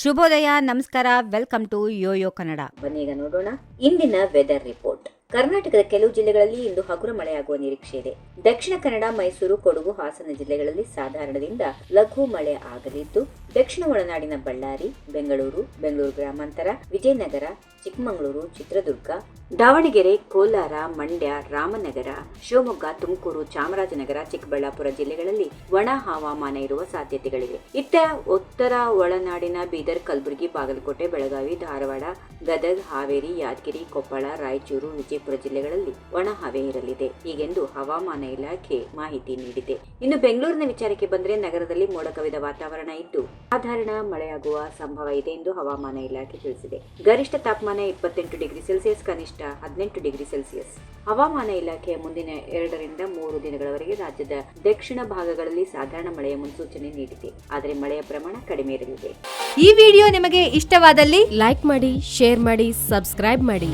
ಶುಭೋದಯ, ನಮಸ್ಕಾರ, welcome to Yoyo Kannada. ಬನ್ನೀಗ ನೋಡೋಣ ಇಂದಿನ ವೆದರ್ ರಿಪೋರ್ಟ್. ಕರ್ನಾಟಕದ ಕೆಲವು ಜಿಲ್ಲೆಗಳಲ್ಲಿ ಇಂದು ಹಗುರ ಮಳೆಯಾಗುವ ನಿರೀಕ್ಷೆ ಇದೆ. ದಕ್ಷಿಣ ಕನ್ನಡ, ಮೈಸೂರು, ಕೊಡಗು, ಹಾಸನ ಜಿಲ್ಲೆಗಳಲ್ಲಿ ಸಾಧಾರಣದಿಂದ ಲಘು ಮಳೆ ಆಗಲಿದ್ದು, ದಕ್ಷಿಣ ಒಳನಾಡಿನ ಬಳ್ಳಾರಿ, ಬೆಂಗಳೂರು ಗ್ರಾಮಾಂತರ, ವಿಜಯನಗರ, ಚಿಕ್ಕಮಗಳೂರು, ಚಿತ್ರದುರ್ಗ, ದಾವಣಗೆರೆ, ಕೋಲಾರ, ಮಂಡ್ಯ, ರಾಮನಗರ, ಶಿವಮೊಗ್ಗ, ತುಮಕೂರು, ಚಾಮರಾಜನಗರ, ಚಿಕ್ಕಬಳ್ಳಾಪುರ ಜಿಲ್ಲೆಗಳಲ್ಲಿ ಒಣ ಹವಾಮಾನ ಇರುವ ಸಾಧ್ಯತೆಗಳಿವೆ. ಇತ್ತ ಉತ್ತರ ಒಳನಾಡಿನ ಬೀದರ್, ಕಲಬುರಗಿ, ಬಾಗಲಕೋಟೆ, ಬೆಳಗಾವಿ, ಧಾರವಾಡ, ಗದಗ, ಹಾವೇರಿ, ಯಾದಗಿರಿ, ಕೊಪ್ಪಳ, ರಾಯಚೂರು, ವಿಜಯಪುರ ಜಿಲ್ಲೆಗಳಲ್ಲಿ ಒಣ ಹವೆ ಇರಲಿದೆ ಹೀಗೆಂದು ಹವಾಮಾನ ಇಲಾಖೆ ಮಾಹಿತಿ ನೀಡಿದೆ. ಇನ್ನು ಬೆಂಗಳೂರಿನ ವಿಚಾರಕ್ಕೆ ಬಂದರೆ ನಗರದಲ್ಲಿ ಮೋಡ ಕವಿದ ವಾತಾವರಣ ಇದ್ದು ಸಾಧಾರಣ ಮಳೆಯಾಗುವ ಸಂಭವ ಇದೆ ಎಂದು ಹವಾಮಾನ ಇಲಾಖೆ ತಿಳಿಸಿದೆ. ಗರಿಷ್ಠ ತಾಪಮಾನ 28 ಡಿಗ್ರಿ ಸೆಲ್ಸಿಯಸ್, ಕನಿಷ್ಠ 18 ಡಿಗ್ರಿ ಸೆಲ್ಸಿಯಸ್. ಹವಾಮಾನ ಇಲಾಖೆಯ ಮುಂದಿನ 2 ರಿಂದ 3 ದಿನಗಳವರೆಗೆ ರಾಜ್ಯದ ದಕ್ಷಿಣ ಭಾಗಗಳಲ್ಲಿ ಸಾಧಾರಣ ಮಳೆಯ ಮುನ್ಸೂಚನೆ ನೀಡಿದೆ. ಆದರೆ ಮಳೆಯ ಪ್ರಮಾಣ ಕಡಿಮೆ ಇರಲಿದೆ. ಈ ವಿಡಿಯೋ ನಿಮಗೆ ಇಷ್ಟವಾದಲ್ಲಿ ಲೈಕ್ ಮಾಡಿ, ಶೇರ್ ಮಾಡಿ, ಸಬ್ಸ್ಕ್ರೈಬ್ ಮಾಡಿ.